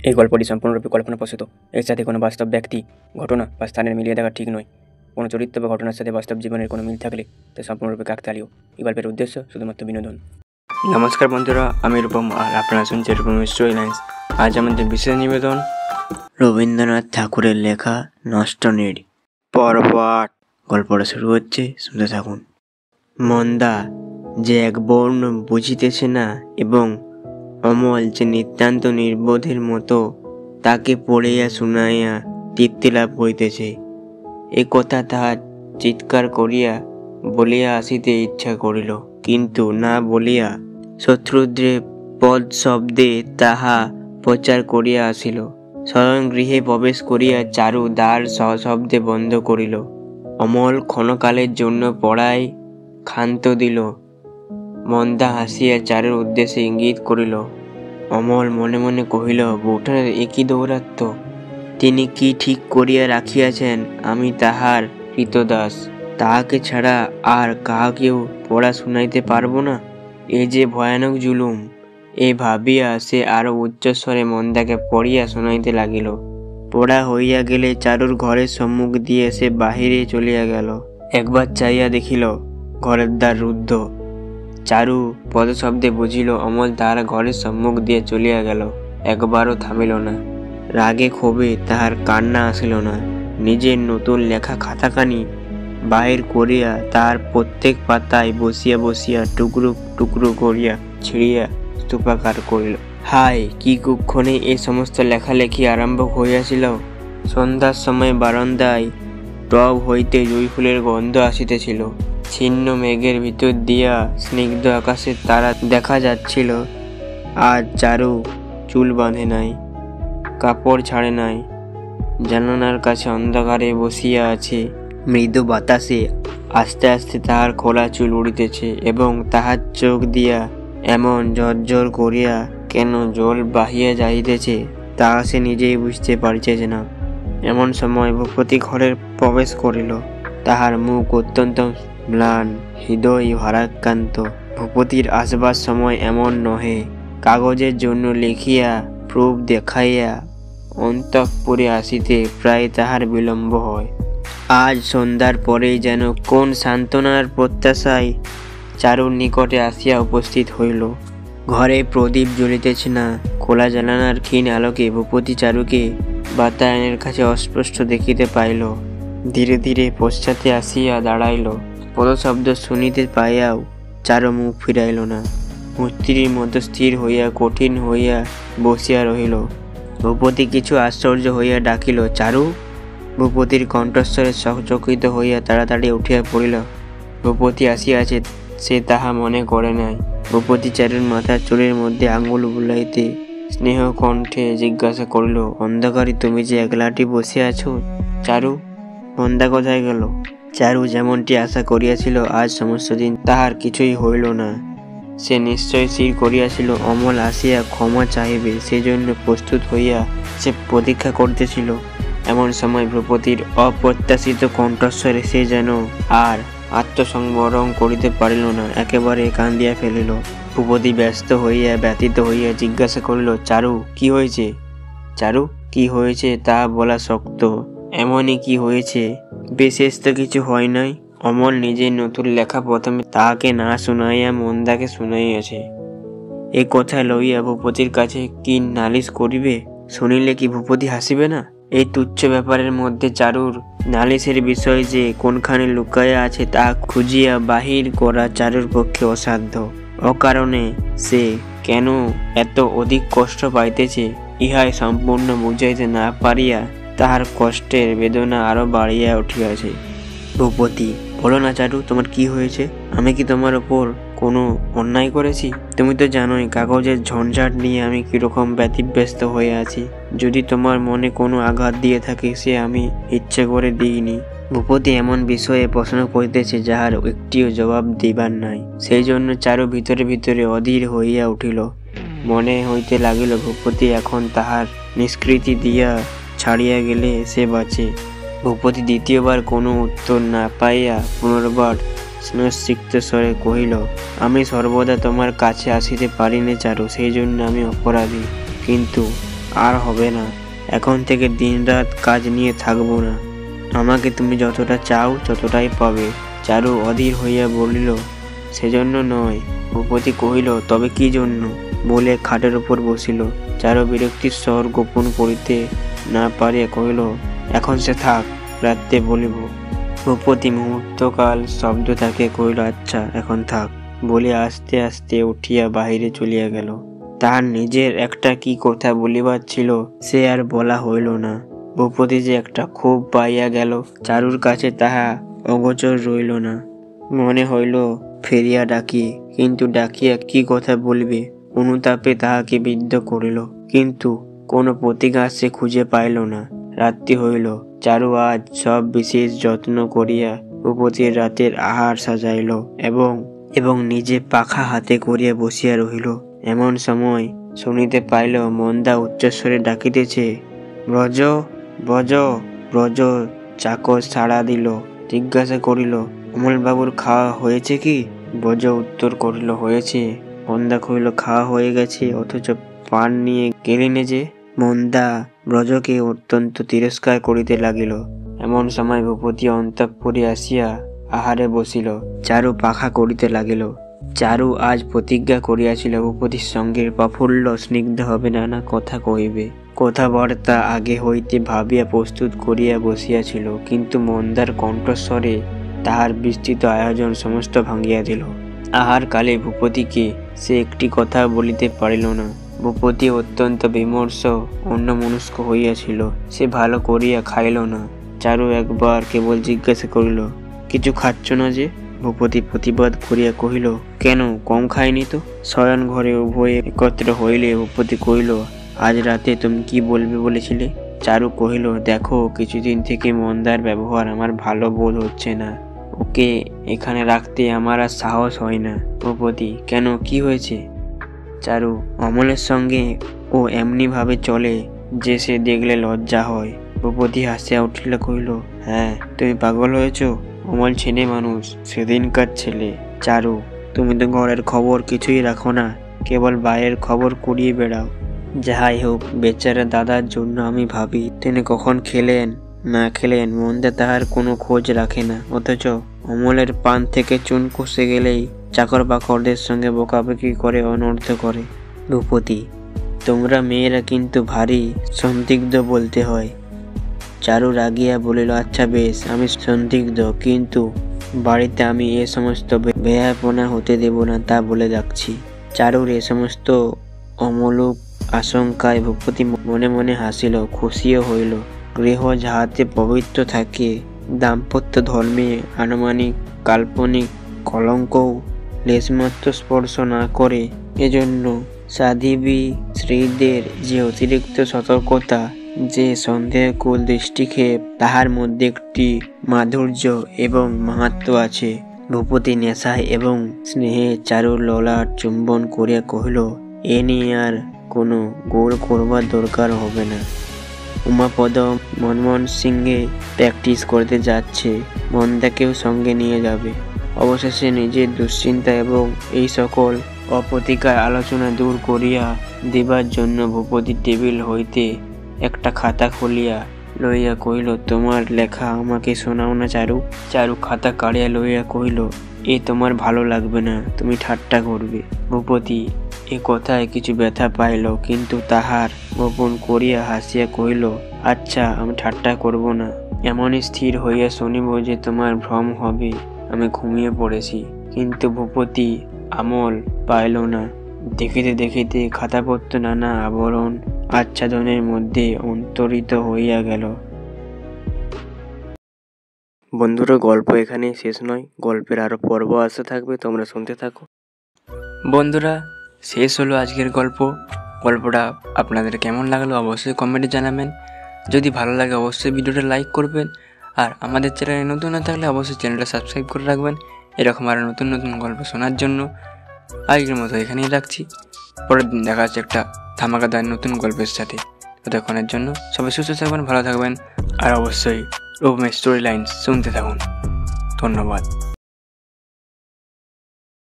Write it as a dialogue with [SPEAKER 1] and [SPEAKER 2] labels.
[SPEAKER 1] এই গল্পটি সম্পূর্ণরূপে কল্পনাপ্রসূত। এর সাথে কোনো বাস্তব ব্যক্তি, ঘটনা বা স্থানের মিলিয়ে দেখা ঠিক নয়। কোনো চরিত্র বা ঘটনার সাথে বাস্তব জীবনের কোনো মিল থাকলে তা সম্পূর্ণরূপে কাকতালীয়। এই গল্পের উদ্দেশ্য শুধুমাত্র বিনোদন। নমস্কার বন্ধুরা, আমি রূপম আর আপনারা শুনছেন রূপম স্টোরি লাইন্স। আজ আমাদের বিশেষ নিবেদন রবীন্দ্রনাথ ঠাকুরের লেখা নষ্ট নীড় পর্ব ৮। গল্পটা শুরু হচ্ছে, শুনতে থাকুন। মন্দা যে এক বর্ণ বুঝিতেছে না এবং অমল যে নিতান্ত নির্বোধের মতো তাকে পড়িয়া শুনাইয়া তৃপ্তি লাভ করিতেছে, এ কথা তাহার চিৎকার করিয়া বলিয়া আসিতে ইচ্ছা করিল, কিন্তু না বলিয়া শত্রুদ্রে পদ শব্দে তাহা প্রচার করিয়া আসিল। স্বয়ং গৃহে প্রবেশ করিয়া চারু দ্বার সশব্দে বন্ধ করিল। অমল ক্ষণকালের জন্য পড়ায় ক্ষান্ত দিল। মন্দা হাসিয়া চারুর উদ্দেশ্যে ইঙ্গিত করিল। অমল মনে মনে কহিল, বউঠানের একই দৌরাত্ম। তিনি কি ঠিক করিয়া রাখিয়াছেন, আমি তাহার কৃতদাস। তাহাকে ছাড়া আর কাহাকেও পড়া শুনাইতে পারব না, এ যে ভয়ানক জুলুম। এ ভাবিয়া সে আরো উচ্চস্বরে মন্দাকে পড়িয়া শুনাইতে লাগিল। পড়া হইয়া গেলে চারুর ঘরের সম্মুখ দিয়ে সে বাহিরে চলিয়া গেল। একবার চাইয়া দেখিল ঘরের দ্বার রুদ্ধ। চারু পদশব্দে বুঝিল অমল তাহার ঘরের সম্মুখ দিয়ে চলিয়া গেল। একবারও থামিল না। রাগে ক্ষোভে তাহার কান্না আসিল না। নিজের নতুন লেখা খাতাখানি বাহির করিয়া তাহার প্রত্যেক পাতায় বসিয়া বসিয়া টুকরো টুকরো করিয়া ছিঁড়িয়া স্তূপাকার করিল। হায়, কি কুক্ষণে এ সমস্ত লেখালেখি আরম্ভ হইয়াছিল। সন্ধ্যার সময় বারান্দায় টব হইতে জুঁই ফুলের গন্ধ আসিতেছিল। ছিন্ন মেঘের ভিতর দিয়া স্নিগ্ধ আকাশের তারা দেখা যাচ্ছিল। আজ চারু চুল বাঁধে নাই, কাপড় ছাড়ে নাই, জানালার কাছে অন্ধকারে বসিয়া আছে। মৃদু বাতাসে আস্তে আস্তে তাহার খোলা চুল উড়িতেছে এবং তাহার চোখ দিয়া এমন ঝরঝর করিয়া কেন জল বাহিয়া যাইতেছে তাহা সে নিজেই বুঝতে পারিতেছে না। এমন সময় ভূপতি ঘরে প্রবেশ করিল। তাহার মুখ অত্যন্ত ম্লান, হৃদয় ভারাক্রান্ত। ভূপতির আসবার সময় এমন নহে। কাগজের জন্য লিখিয়া প্রুফ দেখাইয়া অন্তঃপুরে আসিতে প্রায় তাহার বিলম্ব হয়। আজ সন্ধ্যার পরেই যেন কোন সান্ত্বনার প্রত্যাশায় চারুর নিকটে আসিয়া উপস্থিত হইল। ঘরে প্রদীপ জ্বলিতেছে না। খোলা জানালার ক্ষীণ আলোকে ভূপতি চারুকে বাতায়নের কাছে অস্পষ্ট দেখিতে পাইল। ধীরে ধীরে পশ্চাতে আসিয়া দাঁড়াইল। পদশব্দ শুনিতে পাইয়াও চারু মুখ ফিরাইল না। মূর্তির মতো স্থির হইয়া কঠিন হইয়া বসিয়া রহিল। ভূপতি কিছু আশ্চর্য হইয়া ডাকিল, চারু। ভূপতির কণ্ঠস্বরে চকিত হইয়া তাড়াতাড়ি উঠিয়া পড়িল। ভূপতি আসিয়াছে সে তাহা মনে করে নাই। ভূপতি চারুর মাথার চুলের মধ্যে আঙুল বুলাইতে স্নেহ কণ্ঠে জিজ্ঞাসা করিল, অন্ধকারে তুমি যে একলাটি বসে আছো চারু, মন্দা কোথায় গেল? চারু যেমনটি আশা করিয়াছিল আজ সমস্ত দিন তাহার কিছুই হইল না। সে নিশ্চয় স্থির করিয়াছিল অমল আসিয়া ক্ষমা চাহিবে, সেজন্য প্রস্তুত হইয়া সে প্রতীক্ষা করিতেছিল। এমন সময় ভূপতির অপ্রত্যাশিত কণ্ঠস্বরে সে যেন আর আত্মসংবরণ করিতে পারিল না, একেবারে কান্দিয়া ফেলিল। ভূপতি ব্যস্ত হইয়া ব্যথিত হইয়া জিজ্ঞাসা করিল, চারু কি হয়েছে? চারু কি হয়েছে তা বলা শক্ত। এমনই কি হয়েছে? বিশেষ তো কিছু হয় নাই। অমল নিজের নতুন লেখা প্রথমে তাহাকে না শুনাইয়া মন্দাকে শুনাইয়াছে। এ কথা লইয়া ভূপতির কাছে কি নালিশ করিবে? শুনিলে কি ভূপতি হাসিবে না? এই তুচ্ছ ব্যাপারের মধ্যে চারুর নালিশের বিষয় যে কোনখানে লুকাইয়া আছে তা খুঁজিয়া বাহির করা চারুর পক্ষে অসাধ্য। অকারণে সে কেন এত অধিক কষ্ট পাইতেছে ইহাই সম্পূর্ণ বুঝাইতে না পারিয়া তাহার কষ্টের বেদনা আরো বাড়িয়া উঠিয়াছে। ভূপতি, বলো না চারু, তোমার কি হয়েছে? আমি কি তোমার ওপর কোনো অন্যায় করেছি? তুমি তো জানোই কাগজের ঝঞ্ঝাট নিয়ে আমি কিরকম ব্যতিব্যস্ত হয়ে আছি। যদি তোমার মনে কোনো আঘাত দিয়ে থাকে সে আমি ইচ্ছে করে দিইনি। ভূপতি এমন বিষয়ে প্রশ্ন করিতেছে যাহার একটিও জবাব দিবার নাই। সেই জন্য চারু ভিতরে ভিতরে অধীর হইয়া উঠিল। মনে হইতে লাগিল ভূপতি এখন তাহার নিষ্কৃতি দিয়া ছাড়িয়া গেলে সে বাঁচে। ভূপতি দ্বিতীয়বার কোনো উত্তর না পাইয়া পুনর্বার স্নেহসিক্ত স্বরে কহিল, আমি সর্বদা তোমার কাছে আসিতে পারিনি চারু, সেই জন্য আমি অপরাধী। কিন্তু
[SPEAKER 2] আর হবে না। এখন থেকে দিনরাত কাজ নিয়ে থাকবো না। আমাকে তুমি যতটা চাও ততটাই পাবে। চারু অধীর হইয়া বলিল, সেজন্য নয়। ভূপতি কহিল, তবে কি জন্য? বলে খাটের উপর বসিল। চারু বিরক্তির স্বর গোপন করিতে না পারিয়া কহিল, এখন সে থাক, রাত্রে বলিব। ভূপতি মুহূর্তকাল শব্দ তাকে কহিল, আচ্ছা এখন থাক, বলে আস্তে আস্তে উঠিয়া বাহিরে চলিয়া গেল। তাহার নিজের একটা কি কথা বলিবার ছিল, সে আর বলা হইল না। ভূপতি যে একটা ক্ষোভ পাইয়া গেল, চারুর কাছে তাহা অগোচর রইল না। মনে হইল ফেরিয়া ডাকি, কিন্তু ডাকিয়া কি কথা বলিবে। অনুতাপে তাহাকে বিদ্ধ করিল, কিন্তু কোনো প্রতিকার সে খুঁজে পাইল না। রাত্রি হইল। চারু আজ সব বিশেষ যত্ন করিয়া ভূপতির রাতের আহার সাজাইল এবং নিজে পাখা হাতে করিয়া বসিয়া রহিল। এমন সময় শুনিতে পাইল মন্দা উচ্চস্বরে ডাকিতেছে, ব্রজ ব্রজ ব্রজ। চাকর সাড়া দিল, জিজ্ঞাসা করিল, অমলবাবুর খাওয়া হয়েছে কি? ব্রজ উত্তর করিল, হয়েছে। মন্দা কহিল, খাওয়া হয়ে গেছে, অথচ পান নিয়ে গেলিনে যে? মন্দা ব্রজকে অত্যন্ত তিরস্কার করিতে লাগিল। এমন সময় ভূপতি অন্তঃপুরে আসিয়া আহারে বসিল। চারু পাখা করিতে লাগিল। চারু আজ প্রতিজ্ঞা করিয়াছিল ভূপতির সঙ্গে প্রফুল্ল স্নিগ্ধ হবে, নানা কথা কহিবে। কথাবার্তা আগে হইতে ভাবিয়া প্রস্তুত করিয়া বসিয়াছিল, কিন্তু মন্দার কণ্ঠস্বরে তাহার বিস্তৃত আয়োজন সমস্ত ভাঙিয়া দিল। আহার কালে ভূপতিকে সে একটি কথা বলিতে পারিল না। ভূপতি অত্যন্ত বিমর্ষ অন্যমনস্ক হইয়াছিল। সে ভালো করিয়া খাইল না। চারু একবার কেবল জিজ্ঞাসা করিল, কিছু খাচ্ছ না যে? ভূপতি প্রতিবাদ করিয়া কহিল, কেন, কম খাইনি তো। শয়ন ঘরে উভয়ে একত্র হইলে ভূপতি কহিল, আজ রাতে তুমি কি বলবে বলেছিলে? চারু কহিল, দেখো, কিছুদিন থেকে মন্দার ব্যবহার আমার ভালো বোধ হচ্ছে না। ওকে এখানে রাখতে আমার আর সাহস হয় না। ভূপতি, কেন, কি হয়েছে? চারু, অমলের সঙ্গে ও এমনি ভাবে চলে যে সে দেখলে লজ্জা হয়। ভূপতি হাসিয়া উঠিল, কহিল, হ্যাঁ, তুমি পাগল হয়েছ? অমল ছেলে মানুষ, সেদিনকার ছেলে। চারু, তুমি তো ঘরের খবর কিছুই রাখো না, কেবল বাইরের খবর কুড়িয়ে বেড়াও। যাহাই হোক, বেচারা দাদার জন্য আমি ভাবি, তিনি কখন খেলেন না খেলেন মন্দা তাহার কোনো খোঁজ রাখে না, অথচ অমলের পান থেকে চুন খসে গেলেই চাকর বাকরদের সঙ্গে বকাবকি করে, অনর্থ করে। ভূপতি, তোমরা মেয়েরা কিন্তু ভারী সন্দিগ্ধ বলতে হয়। চারু রাগিয়া বলিল, আচ্ছা বেশ, আমি সন্দিগ্ধ, কিন্তু বাড়িতে আমি এ সমস্ত বেহাপনা হতে দেব না, তা বলে রাখছি। চারুর এ সমস্ত অমূলক আশঙ্কায় ভূপতি মনে মনে হাসিল, খুশিও হইল। গৃহ যাহাতে পবিত্র থাকে, দাম্পত্য ধর্মে আনুমানিক কাল্পনিক কলঙ্কও লেশমাত্র স্পর্শ না করে, এজন্য সাধিবী স্ত্রীদের যে অতিরিক্ত সতর্কতা, যে সন্দেহকুল দৃষ্টিক্ষেপ, তাহার মধ্যে একটি মাধুর্য এবং মাহাত্ম্য আছে। ভূপতি নেশায় এবং স্নেহে চারুর ললাট চুম্বন করিয়া কহিল, এ নিয়ে আর কোনো গোল করবার দরকার হবে না। উমাপদ মনমোহন সিংহে প্র্যাকটিস করতে যাচ্ছে, মন্দাকেও সঙ্গে নিয়ে যাবে। অবশেষে নিজের দুশ্চিন্তা এবং এই সকল অপ্রতিকার আলোচনা দূর করিয়া দিবার জন্য ভূপতি টেবিল হইতে একটা খাতা খুলিয়া লইয়া কহিল, তোমার লেখা আমাকে শোনাও না চারু। চারু খাতা কাড়িয়া লইয়া কহিল, এ তোমার ভালো লাগবে না, তুমি ঠাট্টা করবে। ভূপতি এ কথায় কিছু ব্যথা পাইল, কিন্তু তাহার গোপন করিয়া হাসিয়া কহিল, আচ্ছা, আমি ঠাট্টা করব না। এমনই স্থির হইয়া শুনিব যে তোমার ভ্রম হবে, আমি ঘুমিয়ে পড়েছি। কিন্তু ভূপতি আমল পাইল না। দেখিতে দেখিতে খাতাপত্র নানা আবরণ আচ্ছাদনের মধ্যে অন্তরিত হইয়া গেল। বন্ধুরা, গল্প এখানে শেষ নয়, গল্পের আরো পর্ব আসতে থাকবে, তোমরা শুনতে থাকো। বন্ধুরা, শেষ হলো আজকের গল্প। গল্পটা আপনাদের কেমন লাগলো অবশ্যই কমেন্টে জানাবেন। যদি ভালো লাগে অবশ্যই ভিডিওটা লাইক করবেন, আর আমাদের চ্যানেলে নতুন না থাকলে অবশ্যই চ্যানেলটা সাবস্ক্রাইব করে রাখবেন এরকম আরও নতুন নতুন গল্প শোনার জন্য। আজকের মতো এখানেই রাখছি, পরের দিন দেখা যাচ্ছে একটা ধামাকাদার নতুন গল্পের সাথে। ততক্ষণের জন্য সবাই সুস্থ থাকবেন, ভালো থাকবেন, আর অবশ্যই রূপমের স্টোরি লাইন শুনতে থাকুন। ধন্যবাদ।